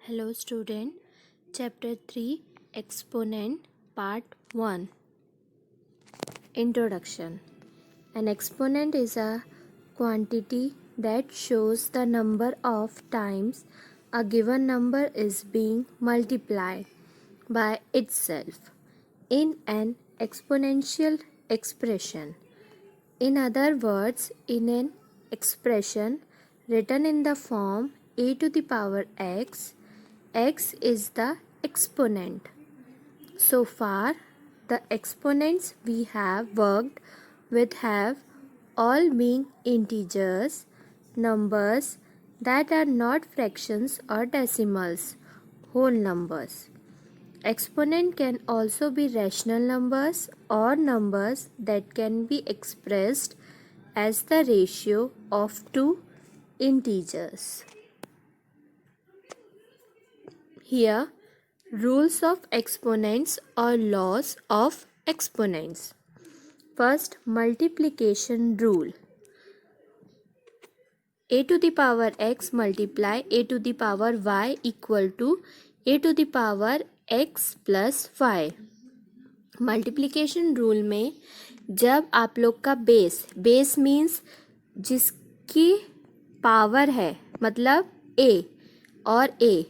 Hello student, chapter 3 exponent part 1. Introduction. An exponent is a quantity that shows the number of times a given number is being multiplied by itself in an exponential expression. In other words, in an expression written in the form a to the power x, x is the exponent. So far, the exponents we have worked with have all been integers, numbers that are not fractions or decimals, whole numbers. Exponent can also be rational numbers or numbers that can be expressed as the ratio of two integers. Here, rules of exponents or laws of exponents. First, multiplication rule. A to the power x multiply a to the power y equal to a to the power x plus y. Multiplication rule में जब आप लोग का base means जिसकी power है, मतलब a और a,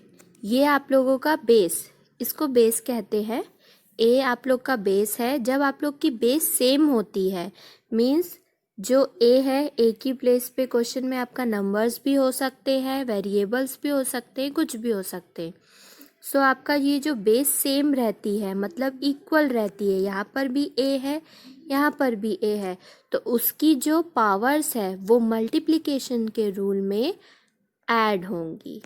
ये आप लोगों का बेस, इसको बेस कहते हैं. a आप लोग का बेस है. जब आप लोग की बेस सेम होती है मीन्स जो a है, a की प्लेस पे क्वेश्चन में आपका नंबर्स भी हो सकते हैं, वेरिएबल्स भी हो सकते हैं, कुछ भी हो सकते हैं. सो आपका ये जो बेस सेम रहती है, मतलब इक्वल रहती है. यहाँ पर भी a है, यहाँ पर भी a है, तो उसकी जो पावर्स है वो मल्टीप्लिकेशन के रूल में ऐड होंगी.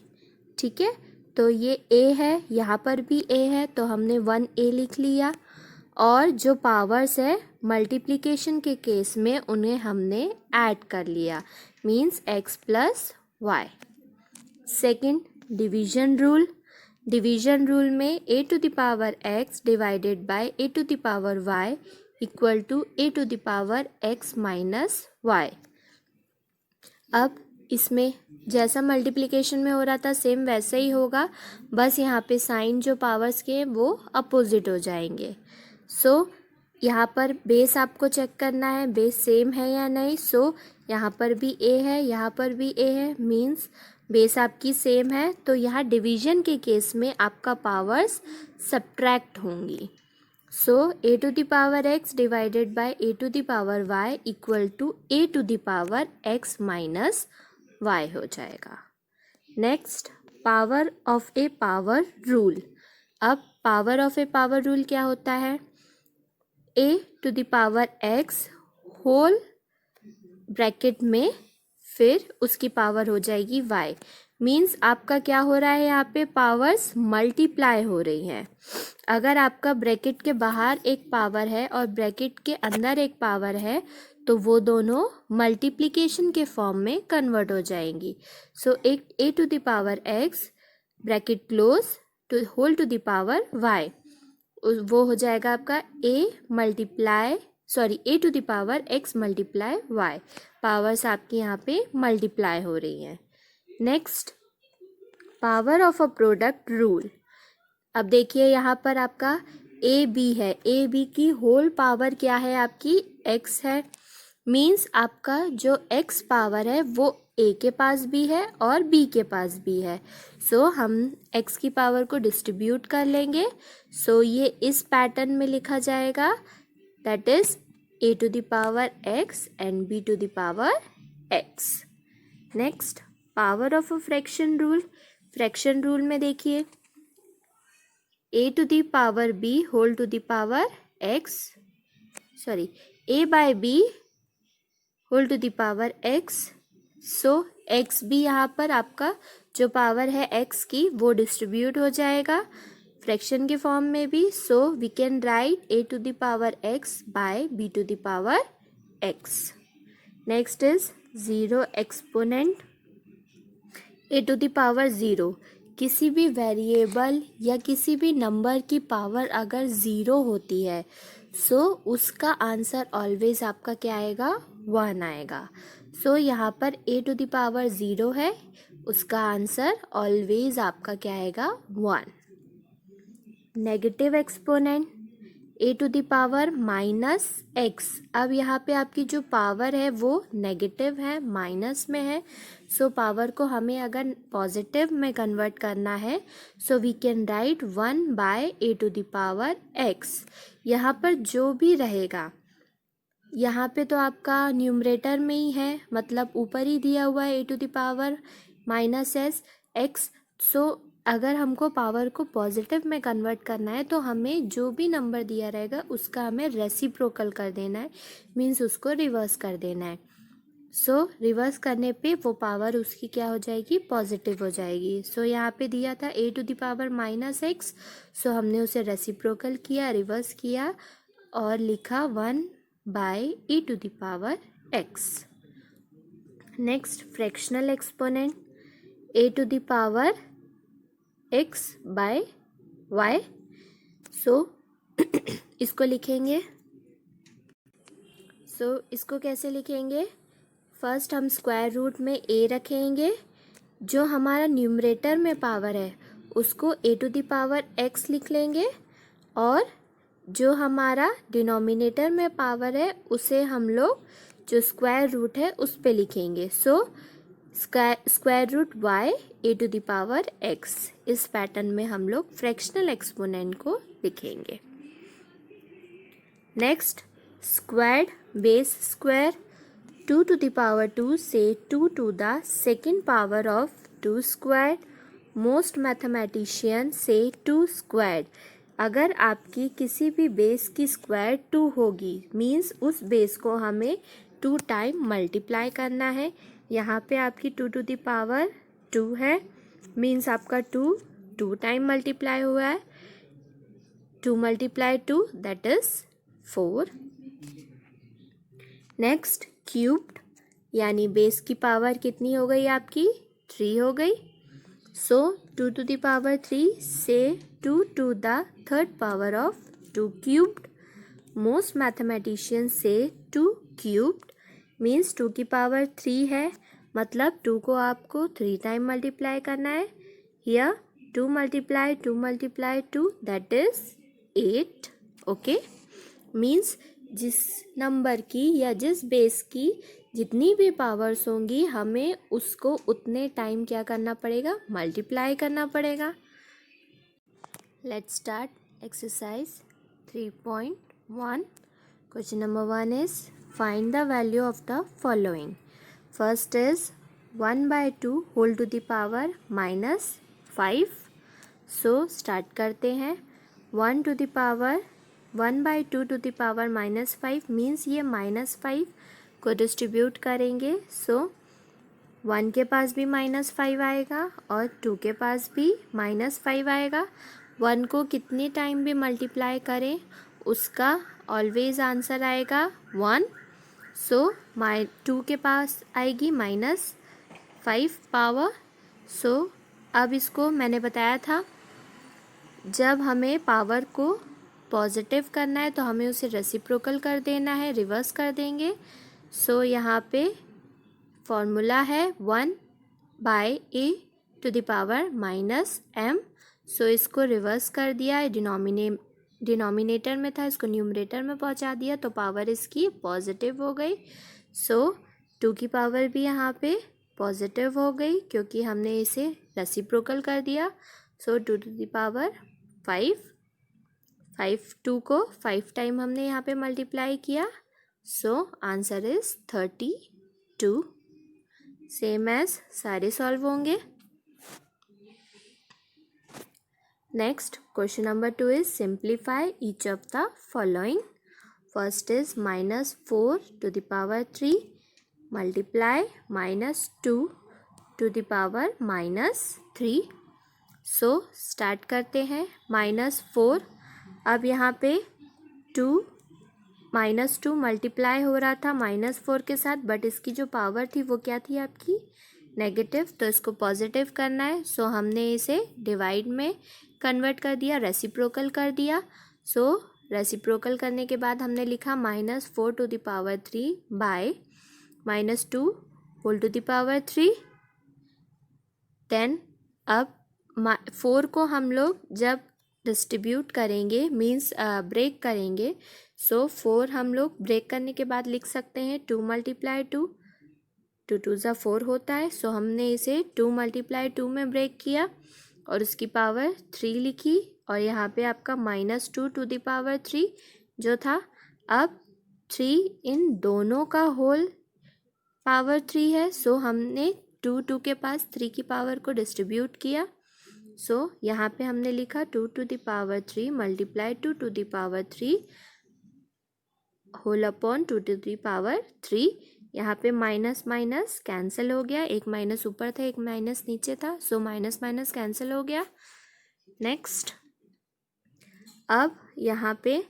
ठीक है, तो ये a है, यहाँ पर भी a है, तो हमने 1a लिख लिया. और जो पावर्स है मल्टीप्लिकेशन के केस में उन्हें हमने ऐड कर लिया, means x plus y. Second, division rule. Division rule में a to the power x divided by a to the power y equal to a to the power x minus y. अब इसमें जैसा multiplication में हो रहा था same वैसे ही होगा, बस यहाँ पे साइन जो पावर्स के हैं वो अपोजिट हो जाएंगे. सो यहाँ पर बेस आपको चेक करना है, बेस सेम है या नहीं. सो यहाँ पर भी a है, यहाँ पर भी a है, मीन्स बेस आपकी सेम है. तो यहाँ डिवीजन के केस में आपका पावर्स सब्ट्रैक्ट होंगी. So a to the power x divided by a to the power y equal to a to the power x minus y हो जाएगा. Next, power of a power rule. अब power of a power rule क्या होता है? a to the power x whole bracket में फिर उसकी power हो जाएगी y. मीन्स आपका क्या हो रहा है, यहाँ पे पावर्स मल्टीप्लाई हो रही हैं. अगर आपका ब्रैकेट के बाहर एक पावर है और ब्रैकेट के अंदर एक पावर है तो वो दोनों मल्टीप्लिकेशन के फॉर्म में कन्वर्ट हो जाएंगी. सो एक a to the power x bracket close to whole to the power y, वो हो जाएगा आपका a to the power x multiply y. Powers आपकी यहाँ पे मल्टीप्लाई हो रही हैं. Next, power of a product rule. अब देखिए यहाँ पर आपका ए बी है, ए बी की होल पावर क्या है, आपकी x है. मीन्स आपका जो x पावर है वो a के पास भी है और b के पास भी है. सो हम x की पावर को डिस्ट्रीब्यूट कर लेंगे. सो ये इस पैटर्न में लिखा जाएगा, that is a to the power x and b to the power x. Next, power of a fraction rule. Fraction rule में देखिए a to the power b whole to the power x, sorry a by b whole to the power x. So x भी यहाँ पर आपका जो power है x की वो डिस्ट्रीब्यूट हो जाएगा फ्रैक्शन के फॉर्म में भी. So we can write a to the power x by b to the power x. Next is zero exponent. a to the power zero, किसी भी वेरिएबल या किसी भी नंबर की पावर अगर ज़ीरो होती है सो उसका आंसर ऑलवेज आपका क्या आएगा, 1 आएगा. सो यहाँ पर a to the power zero है, उसका आंसर ऑलवेज आपका क्या आएगा 1। Negative exponent a to the power minus x. अब यहाँ पे आपकी जो पावर है वो नेगेटिव है, माइनस में है, सो पावर को हमें अगर पॉजिटिव में कन्वर्ट करना है so we can write 1/a⁴ x। यहाँ पर जो भी रहेगा, यहाँ पे तो आपका न्यूमरेटर में ही है, मतलब ऊपर ही दिया हुआ है a⁴ -x। सो अगर हमको पावर को पॉजिटिव में कन्वर्ट करना है तो हमें जो भी नंबर दिया रहेगा उसका हमें रेसिप्रोकल कर देना है, मीन्स उसको रिवर्स कर देना है। सो रिवर्स करने पे वो पावर उसकी क्या हो जाएगी, पॉजिटिव हो जाएगी। सो यहाँ पे दिया था a⁴ -x, सो हमने उसे रेसिप्रोकल किया, रिवर्स किया और लिखा 1/a⁴ x। Next fractional exponent a⁴ x/y। सो इसको लिखेंगे। इसको कैसे लिखेंगे, फर्स्ट हम स्क्वायर रूट में a रखेंगे, जो हमारा न्यूमरेटर में पावर है उसको a⁴ x लिख लेंगे और जो हमारा डिनोमिनेटर में पावर है उसे हम लोग जो स्क्वायर रूट है उस पे लिखेंगे। So square root y a⁴ x। इस पैटर्न में हम लोग फ्रैक्शनल एक्सपोनेंट को लिखेंगे। नेक्स्ट स्क्वायर्ड बेस स्क्वायर 2⁴ से 2 to the second power of 2 squared। Most mathematician से 2 squared। अगर आपकी किसी भी बेस की स्क्वायर 2 होगी मीन्स उस बेस को हमें 2 टाइम मल्टीप्लाई करना है। यहाँ पे आपकी 2⁴ है, मीन्स आपका 2 टाइम मल्टीप्लाई हुआ है, 2 × 2 दैट इज 4। नेक्स्ट क्यूब्ड, यानी बेस की पावर कितनी हो गई आपकी, 3 हो गई। सो 2⁴ से 2 to the third power of 2 cubed। Most mathematician से 2 cubed मीन्स 2 की पावर 3 है, मतलब 2 को आपको 3 टाइम मल्टीप्लाई करना है। Here 2 × 2 × 2 that is 8। Okay, means जिस नंबर की या जिस बेस की जितनी भी पावर्स होंगी हमें उसको उतने टाइम क्या करना पड़ेगा, मल्टीप्लाई करना पड़ेगा। Let's start exercise 3.1। Question number 1 is find the value of the following. First is 1/2 whole to the power -5। So start करते हैं। 1/2 टू द पावर -5 मीन्स ये -5 को डिस्ट्रीब्यूट करेंगे। सो 1 के पास भी -5 आएगा और 2 के पास भी -5 आएगा। 1 को कितने टाइम भी मल्टीप्लाई करें उसका ऑलवेज आंसर आएगा 1। सो 2 के पास आएगी -5 पावर। सो अब इसको मैंने बताया था, जब हमें पावर को पॉजिटिव करना है तो हमें उसे रेसिप्रोकल कर देना है, रिवर्स कर देंगे। सो यहाँ पे फॉर्मूला है 1/a⁴ -m। सो इसको रिवर्स कर दिया है, डिनोमिनेटर में था इसको न्यूमरेटर में पहुँचा दिया तो पावर इसकी पॉजिटिव हो गई। सो 2 की पावर भी यहाँ पे पॉजिटिव हो गई क्योंकि हमने इसे रेसिप्रोकल कर दिया। सो 2 to the power 5 2 को 5 टाइम हमने यहाँ पे मल्टीप्लाई किया। So answer is 32। Same as सारे सॉल्व होंगे। Next question number 2 is simplify each of the following. First is -4 to the power 3 multiply -2 to the power -3। So start करते हैं। -4, अब यहाँ पे 2 मल्टीप्लाई हो रहा था -4 के साथ, बट इसकी जो पावर थी वो क्या थी आपकी, नेगेटिव, तो इसको पॉजिटिव करना है। सो हमने इसे डिवाइड में कन्वर्ट कर दिया, रेसिप्रोकल कर दिया। सो रेसिप्रोकल करने के बाद हमने लिखा -4 to the power 3 by -2 whole to the power 3। Then अब 4 को हम लोग जब डिस्ट्रीब्यूट करेंगे मीन्स ब्रेक करेंगे, सो 4 हम लोग ब्रेक करने के बाद लिख सकते हैं 2 × 2, 2 2 ज़ा 4 होता है। सो हमने इसे 2 × 2 में ब्रेक किया और उसकी पावर 3 लिखी और यहाँ पे आपका -2 × 3 जो था। अब 3 इन दोनों का होल पावर 3 है, सो हमने 2 2 के पास 3 की पावर को डिस्ट्रीब्यूट किया। सो यहाँ पे हमने लिखा 2 × 3 × 2 × 3 होल अपॉन 2 × 3। यहाँ पे माइनस माइनस कैंसिल हो गया, एक माइनस ऊपर था एक माइनस नीचे था, सो माइनस माइनस कैंसिल हो गया। नेक्स्ट अब यहाँ पे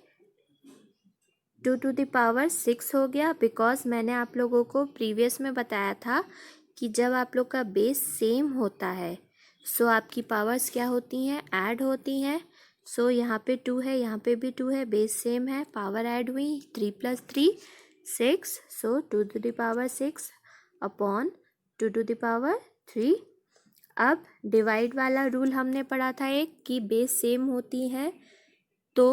2 × 6 हो गया, बिकॉज मैंने आप लोगों को प्रीवियस में बताया था कि जब आप लोग का बेस सेम होता है सो आपकी पावर्स क्या होती हैं, ऐड होती हैं। सो यहाँ पे 2 है, यहाँ पे भी 2 है, बेस सेम है, पावर ऐड हुई 3 + 3 6, सो 2 × 6 अपॉन 2 × 3। अब डिवाइड वाला रूल हमने पढ़ा था एक कि बेस सेम होती है तो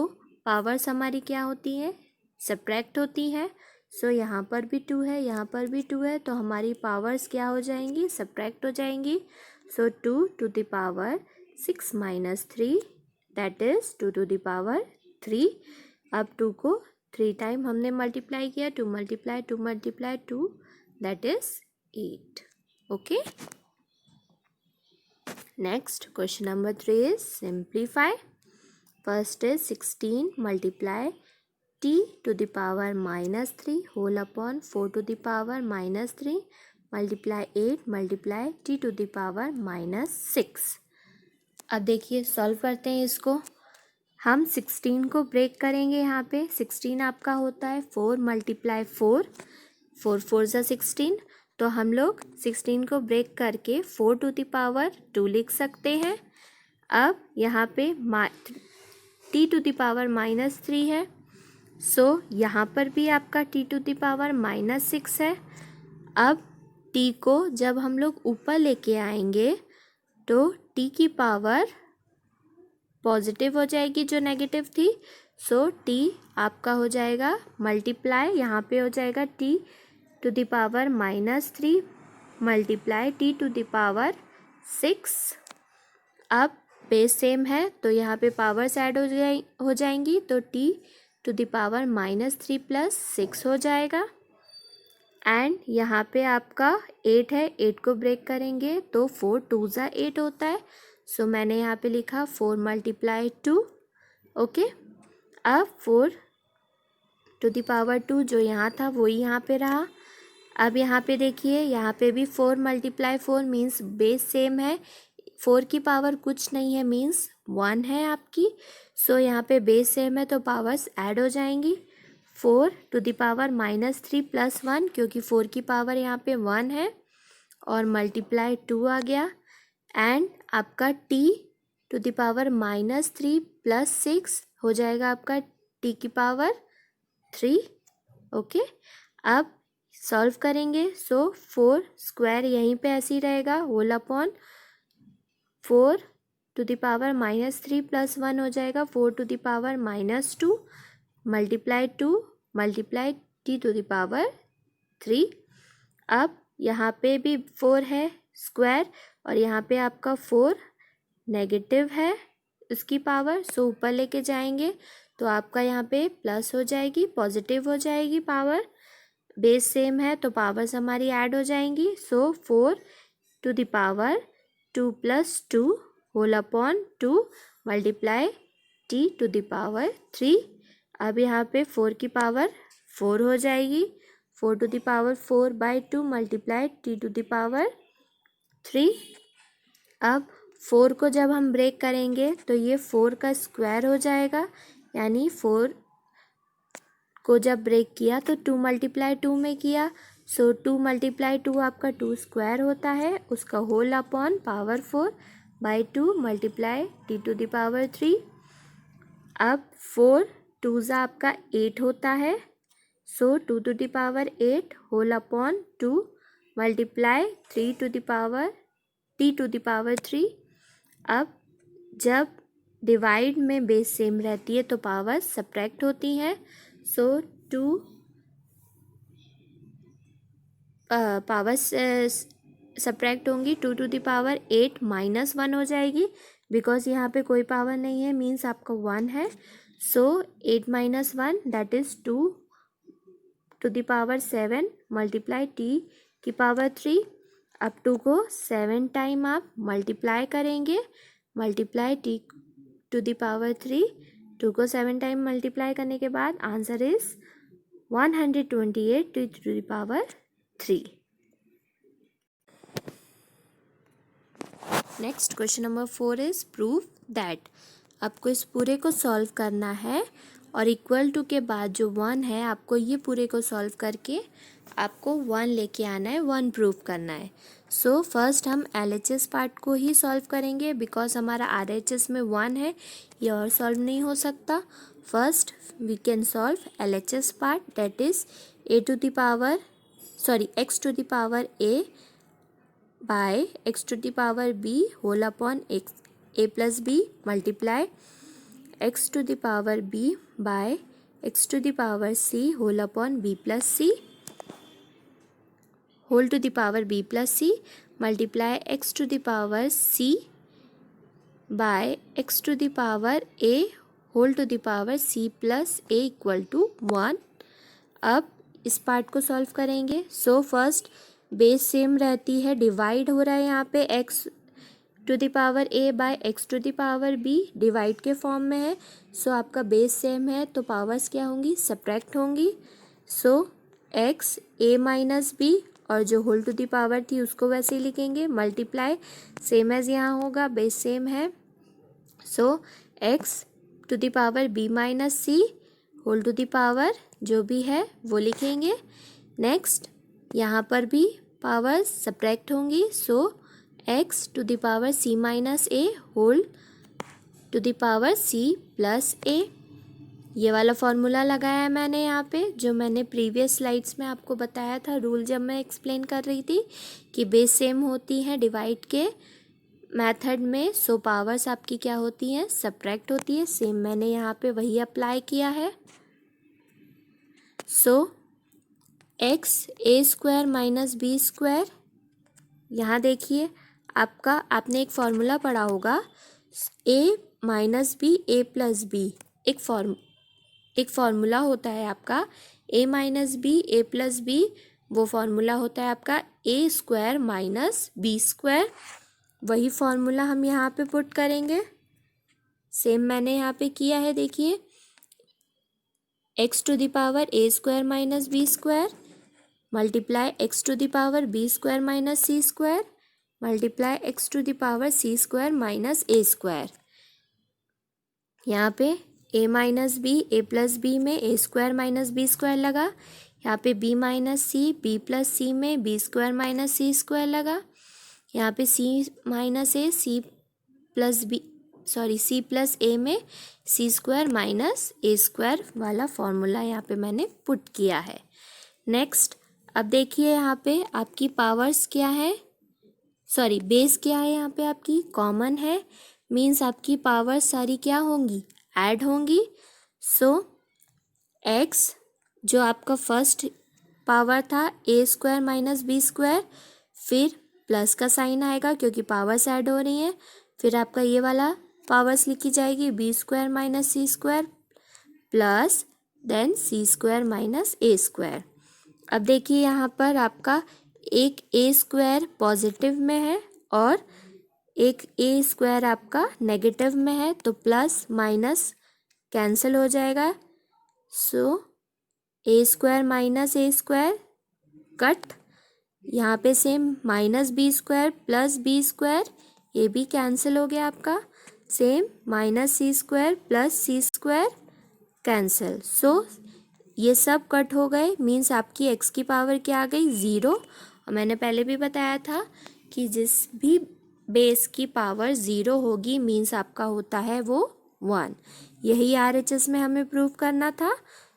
पावर्स हमारी क्या होती है, सब्ट्रैक्ट होती है। सो यहाँ पर भी 2 है, यहाँ पर भी 2 है, तो हमारी पावर्स क्या हो जाएंगी, सब्ट्रैक्ट हो जाएंगी। सो 2 × 6 - 3 दैट इज 2 × 3। अब 2 को 3 टाइम हमने मल्टीप्लाई किया, 2 × 2 × 2 that is 8। Okay, next question number 3 is simplify. First is 16 × t to the power -3 whole upon 4 to the power -3 multiply 8 multiply t to the power -6। अब देखिए सॉल्व करते हैं इसको। हम 16 को ब्रेक करेंगे, यहाँ पे 16 आपका होता है 4 × 4, 4 4 ज़ा 16, तो हम लोग 16 को ब्रेक करके 4 to the power 2 लिख सकते हैं। अब यहाँ पे t to the power -3 है, सो यहाँ पर भी आपका t to the power -6 है। अब t को जब हम लोग ऊपर लेके आएंगे तो t की पावर पॉजिटिव हो जाएगी जो नेगेटिव थी। सो t आपका हो जाएगा मल्टीप्लाई, यहाँ पे हो जाएगा t to the power -3 multiply t to the power 6। अब बेस सेम है तो यहाँ पे पावर्स ऐड हो जाएंगी, तो t to the power -3 + 6 हो जाएगा। एंड यहाँ पे आपका 8 है, 8 को ब्रेक करेंगे तो 4 2 ज़ा 8 होता है। सो मैंने यहाँ पे लिखा 4 × 2। ओके, अब 4 to the power 2 जो यहाँ था वही यहाँ पे रहा। अब यहाँ पे देखिए, यहाँ पे भी 4 × 4 मीन्स बेस सेम है, 4 की पावर कुछ नहीं है मीन्स 1 है आपकी। सो यहाँ पे बेस सेम है तो पावर्स ऐड हो जाएंगी। 4 to the power -3 + 1 क्योंकि 4 की पावर यहाँ पे 1 है और मल्टीप्लाई 2 आ गया। एंड आपका t to the power -3 + 6 हो जाएगा आपका t की पावर 3। ओके, अब सॉल्व करेंगे। सो 4 स्क्वायर यहीं पे ऐसे ही रहेगा, whole upon 4 to the power -3 + 1 हो जाएगा 4 to the power -2 multiply 2 multiply t to the power 3। अब यहाँ पे भी 4 है स्क्वायर और यहाँ पे आपका 4 नेगेटिव है उसकी पावर, सो ऊपर लेके जाएंगे तो आपका यहाँ पे प्लस हो जाएगी, पॉजिटिव हो जाएगी पावर। बेस सेम है तो पावर्स हमारी ऐड हो जाएंगी। So 4 to the power 2 + 2 whole upon 2 multiply t to the power 3। अब यहाँ पे 4 की पावर 4 हो जाएगी, 4 to the power 4/2 multiply t to the power 3। अब 4 को जब हम ब्रेक करेंगे तो ये 4 का स्क्वायर हो जाएगा, यानी 4 को जब ब्रेक किया तो 2 × 2 में किया। सो 2 × 2 आपका 2 स्क्वायर होता है, उसका whole upon power 4/2 multiply t to the power 3। अब 4 2 ज़ा आपका 8 होता है, so 2 to the power 8 whole upon 2 multiply 3 to the power t to the power 3। अब जब डिवाइड में बेस सेम रहती है तो पावर सब्ट्रैक्ट होती है, सो टू पावर सब्ट्रैक्ट होंगी, 2 टू द पावर 8 माइनस 1 हो जाएगी, बिकॉज यहाँ पे कोई पावर नहीं है, मीन्स आपका 1 है। So 8 minus 1 that is 2 to the power 7 multiply t की पावर 3। अब 2 को 7 टाइम आप मल्टीप्लाई करेंगे, multiply t to the power 3, 2 को 7 टाइम मल्टीप्लाई करने के बाद answer is 128 to the power 3। Next question number 4 is prove that. आपको इस पूरे को सॉल्व करना है और इक्वल टू के बाद जो 1 है आपको ये पूरे को सॉल्व करके आपको 1 लेके आना है, 1 प्रूव करना है। सो फर्स्ट हम LHS पार्ट को ही सॉल्व करेंगे, बिकॉज हमारा RHS में 1 है, ये और सॉल्व नहीं हो सकता। First we can solve LHS part, that is x to the power a by x to the power b whole upon a plus b multiply x to the power b by x to the power c whole upon b plus c whole to the power b plus c multiply x to the power c by x to the power a whole to the power c plus a equal to 1। अब इस part को solve करेंगे। So first base same रहती है, divide हो रहा है यहाँ पे x to the power a by x to the power b divide के फॉर्म में है। सो आपका बेस सेम है तो पावर्स क्या होंगी, सब्ट्रैक्ट होंगी। So x a minus b और जो होल टू द पावर थी उसको वैसे ही लिखेंगे, मल्टीप्लाई सेम एज यहाँ होगा, बेस सेम है। So x to the power b minus c whole to the power जो भी है वो लिखेंगे। नेक्स्ट यहाँ पर भी पावर सब्ट्रैक्ट होंगी, so x to the power c minus a whole to the power c plus a। ये वाला फॉर्मूला लगाया है मैंने यहाँ पे, जो मैंने प्रीवियस स्लाइड्स में आपको बताया था रूल जब मैं एक्सप्लेन कर रही थी कि बेस सेम होती हैं डिवाइड के मेथड में, सो पावर्स आपकी क्या होती हैं, सब्ट्रैक्ट होती है। सेम मैंने यहाँ पे वही अप्लाई किया है। So x a square minus b square, यहाँ देखिए आपका आपने एक फॉर्मूला पढ़ा होगा a minus b a plus b, एक फॉर्मूला होता है आपका a minus b a plus b, वो फॉर्मूला होता है आपका a square minus b square. वही फॉर्मूला हम यहाँ पे पुट करेंगे, सेम मैंने यहाँ पे किया है। देखिए x to the power a square minus b square multiply x to the power b square minus c square multiply x to the power c square minus a square. यहाँ पे a minus b a plus b में a square minus b square लगा, यहाँ पे b minus c b plus c में b square minus c square लगा, यहाँ पे c minus a c plus a में c square minus a square वाला फॉर्मूला यहाँ पे मैंने पुट किया है। नेक्स्ट अब देखिए यहाँ पे आपकी पावर्स क्या है, बेस क्या है, यहाँ पे आपकी कॉमन है, मीन्स आपकी पावर्स सारी क्या होंगी, ऐड होंगी। सो x जो आपका फर्स्ट पावर था a square minus b square, फिर प्लस का साइन आएगा क्योंकि पावर्स ऐड हो रही हैं, फिर आपका ये वाला पावर्स लिखी जाएगी B square minus c square plus then C square minus a square. अब देखिए यहाँ पर आपका एक ए स्क्वायर पॉजिटिव में है और एक ए स्क्वायर आपका नेगेटिव में है, तो प्लस माइनस कैंसिल हो जाएगा। So a square minus a square cut, यहाँ पे same minus b square plus b square, ये भी कैंसिल हो गया आपका। Same minus c square plus c square cancel. So ये सब कट हो गए, मीन्स आपकी x की पावर क्या आ गई, 0। और मैंने पहले भी बताया था कि जिस भी बेस की पावर 0 होगी मीन्स आपका होता है वो 1। यही RHS में हमें प्रूव करना था।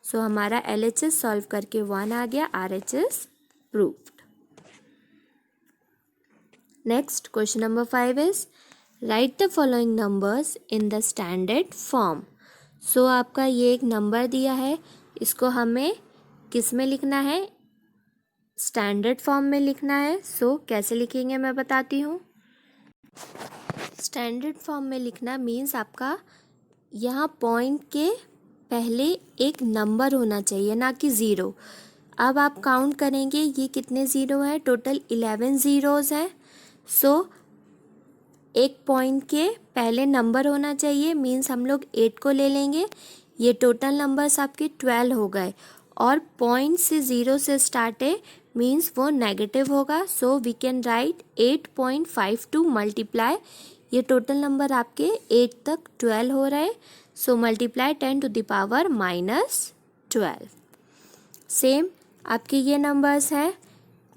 सो हमारा LHS सॉल्व करके 1 आ गया, RHS proved. Next question number 5 is write the following numbers in the standard form. So आपका ये एक नंबर दिया है, इसको हमें किस में लिखना है, स्टैंडर्ड फॉर्म में लिखना है। सो कैसे लिखेंगे मैं बताती हूँ। स्टैंडर्ड फॉर्म में लिखना मीन्स आपका यहाँ पॉइंट के पहले एक नंबर होना चाहिए, ना कि ज़ीरो। अब आप काउंट करेंगे ये कितने ज़ीरो है, टोटल 11 ज़ीरोज़ हैं। सो एक पॉइंट के पहले नंबर होना चाहिए, मीन्स हम लोग 8 को ले लेंगे। ये टोटल नंबर्स आपके 12 हो गए, और पॉइंट से ज़ीरो से स्टार्ट है मीन्स वो नेगेटिव होगा। So we can write 8.52 multiply, ये टोटल नंबर आपके 8 तक 12 हो रहे हैं। So multiply 10 to the power -12। Same आपके ये नंबर्स हैं।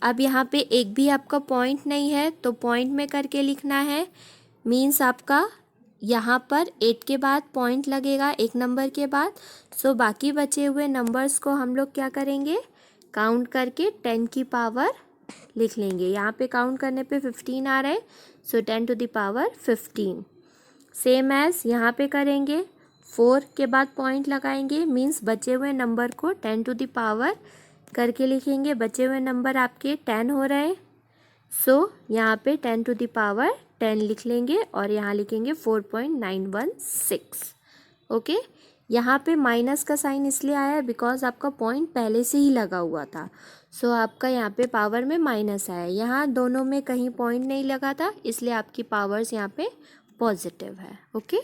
अब यहाँ पे एक भी आपका पॉइंट नहीं है तो पॉइंट में करके लिखना है, मीन्स आपका यहाँ पर 8 के बाद पॉइंट लगेगा एक नंबर के बाद। सो बाकी बचे हुए नंबर्स को हम लोग क्या करेंगे, काउंट करके 10 की पावर लिख लेंगे। यहाँ पे काउंट करने पे 15 आ रहा है, so 10 to the power 15। Same as यहाँ पे करेंगे, 4 के बाद पॉइंट लगाएंगे, मीन्स बचे हुए नंबर को 10 टू द पावर करके लिखेंगे। बचे हुए नंबर आपके 10 हो रहे हैं, सो यहाँ पे 10 टू द पावर 10 लिख लेंगे, और यहाँ लिखेंगे 4.916। ओके, यहाँ पे माइनस का साइन इसलिए आया है बिकॉज आपका पॉइंट पहले से ही लगा हुआ था। सो आपका यहाँ पे पावर में माइनस आया, यहाँ दोनों में कहीं पॉइंट नहीं लगा था, इसलिए आपकी पावर्स यहाँ पे पॉजिटिव है। Okay,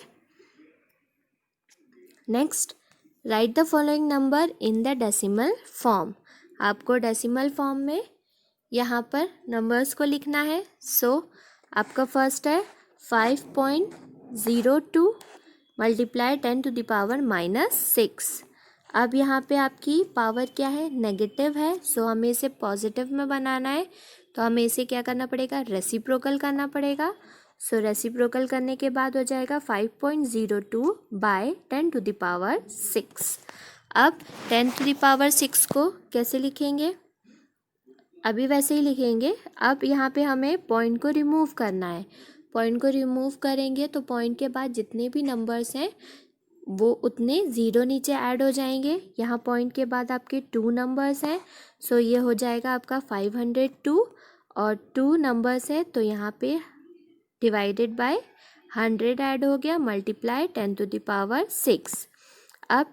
next right the following number in the decimal form. आपको डेसिमल फॉर्म में यहाँ पर नंबर्स को लिखना है। सो आपका फर्स्ट है 5.02 मल्टीप्लाई 10 टू द पावर -6। अब यहाँ पे आपकी पावर क्या है, नेगेटिव है। सो हमें इसे पॉजिटिव में बनाना है, तो हमें इसे क्या करना पड़ेगा, रेसिप्रोकल करना पड़ेगा। सो रेसिप्रोकल करने के बाद हो जाएगा 5.02 बाय 10 टू द पावर 6। अब 10 टू द पावर 6 को कैसे लिखेंगे, अभी वैसे ही लिखेंगे। अब यहाँ पे हमें पॉइंट को रिमूव करना है। पॉइंट को रिमूव करेंगे तो पॉइंट के बाद जितने भी नंबर्स हैं वो उतने ज़ीरो नीचे ऐड हो जाएंगे। यहाँ पॉइंट के बाद आपके 2 नंबर्स हैं, सो ये हो जाएगा आपका 502, और 2 नंबर्स है तो यहाँ पे डिवाइडेड बाय 100 ऐड हो गया, मल्टीप्लाई 10 टू द पावर 6। अब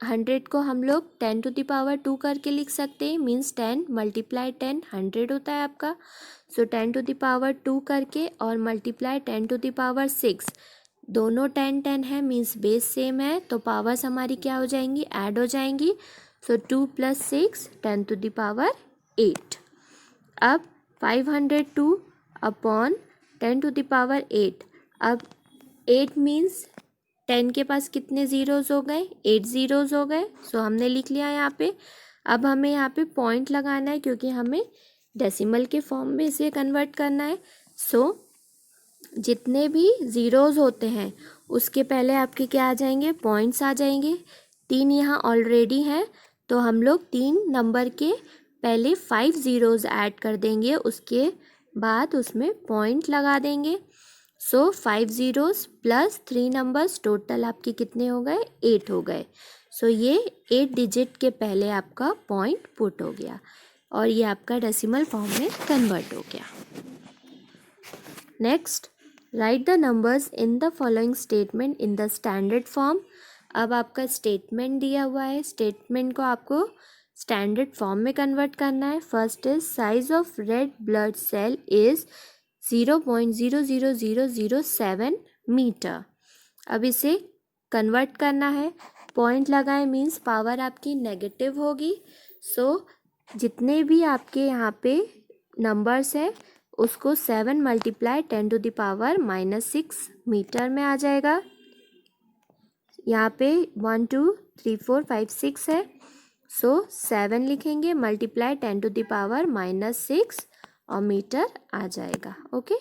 100 को हम लोग 10 टू द पावर 2 करके लिख सकते हैं, मीन्स 10 मल्टीप्लाई 10 100 होता है आपका। सो 10 टू द पावर 2 करके और मल्टीप्लाई 10 टू द पावर 6, दोनों 10 10 है, मीन्स बेस सेम है, तो पावर्स हमारी क्या हो जाएंगी, ऐड हो जाएंगी। सो 2 + 6 10 टू द पावर 8। अब 502 अपॉन 10 टू द पावर 8। अब 8 मीन्स 10 के पास कितने ज़ीरोज़ हो गए, 8 ज़ीरोज़ हो गए। सो हमने लिख लिया यहाँ पे। अब हमें यहाँ पे पॉइंट लगाना है क्योंकि हमें डेसिमल के फॉर्म में इसे कन्वर्ट करना है। सो जितने भी ज़ीरोज़ होते हैं उसके पहले आपके क्या आ जाएंगे, पॉइंट्स आ जाएंगे। 3 यहाँ ऑलरेडी हैं, तो हम लोग 3 नंबर के पहले 5 ज़ीरोज़ ऐड कर देंगे, उसके बाद उसमें पॉइंट लगा देंगे। सो 5 ज़ीरोज़ प्लस 3 नंबर्स, टोटल आपके कितने हो गए, 8 हो गए। सो ये 8 डिजिट के पहले आपका पॉइंट पुट हो गया, और ये आपका डेसिमल फॉर्म में कन्वर्ट हो गया। Next right the numbers in the following statement in the standard form. अब आपका स्टेटमेंट दिया हुआ है, स्टेटमेंट को आपको स्टैंडर्ड फॉर्म में कन्वर्ट करना है। First is size of red blood cell is 0.00007 metre. अब इसे कन्वर्ट करना है, पॉइंट लगाए मीन्स पावर आपकी नेगेटिव होगी। सो जितने भी आपके यहाँ पे नंबर्स है उसको 7 multiply 10 to the power -6 metre में आ जाएगा। यहाँ पे 1 2 3 4 5 6 है, सो 7 लिखेंगे, मल्टीप्लाई 10 टू द पावर -6 और मीटर आ जाएगा। ओके,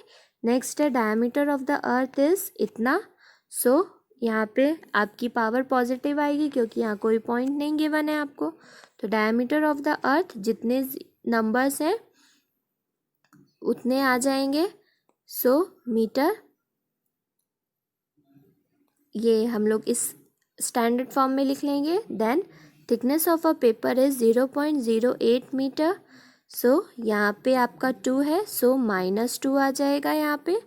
नेक्स्ट है diameter of the earth is इतना। सो यहाँ पे आपकी पावर पॉजिटिव आएगी क्योंकि यहाँ कोई पॉइंट नहीं गिवन है आपको। तो डायमीटर ऑफ द अर्थ जितने नंबर्स हैं उतने आ जाएंगे। सो मीटर, ये हम लोग इस स्टैंडर्ड फॉर्म में लिख लेंगे। Then thickness of a paper is 0.08 metre. So यहाँ पे आपका 2 है, सो -2 आ जाएगा यहाँ पे,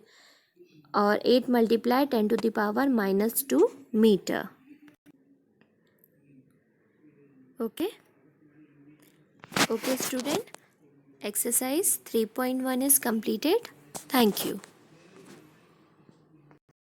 और 8 multiply 10⁻⁻2 metre. Okay okay student, exercise 3.1 is completed. Thank you.